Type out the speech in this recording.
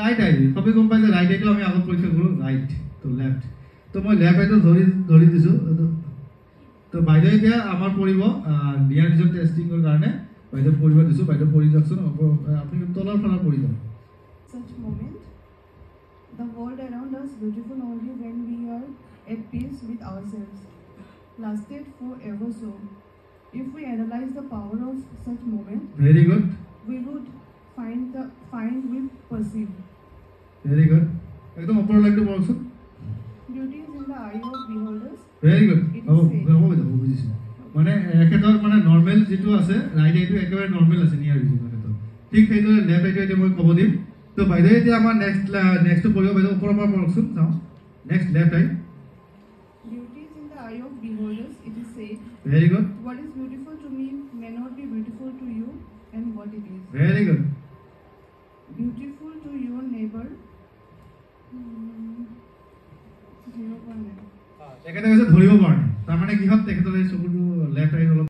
Right আই সবে গম পাই যে ৰাইট আইটো আমি আগত পৰীক্ষা কৰো ৰাইট তো লেফট তো মই লেফট আইটো ধৰি দিছো তো বাইদেউ এতিয়া আমাৰ পঢ়িব নিয়াৰ ভিজন টেষ্টিংৰ কাৰণে বাইদেউ পঢ়িব দিছো বাইদেউ পঢ়ি যাওকচোন আপুনি তলৰ ফালৰ পঢ়িব Such moment, the world around us beautiful only when we are at peace with ourselves, lasted forever so. If we analyze the power of such moment, very good we would find we perceive. very good একদম ওপৰৰ লাইনটো পঢ়কচোন Beauty is in the eye of beholders. very good It is হ'ব said. হ'ব বুজিছো মানে একেদৰ মানে normal যেটো আছে ৰাইট আইটো একেবাৰে নৰ্মেল আছে নিয়াৰ ভিজন ক্ষেত্ৰত ঠিক সেইদৰে লেফট আইটো এতিয়া মই ক'ব দিম তো বাইদেউ এতিয়া আমাৰ নেক্সট পঢ়িব বাইদেউ ওপৰৰ পৰা পঢ়কচোন চাওঁ next left I Beauty is in the eye of beholders, it is said. very good What is beautiful to me may not be beautiful to you, and what it is. very good Beautiful to your neighbor. 0.9. তেখেতে কৈছে ধৰিব পৰা নাই তাৰমানে কি হ'ল তেখেতৰ এই চকুটো লেফট আইত অলপ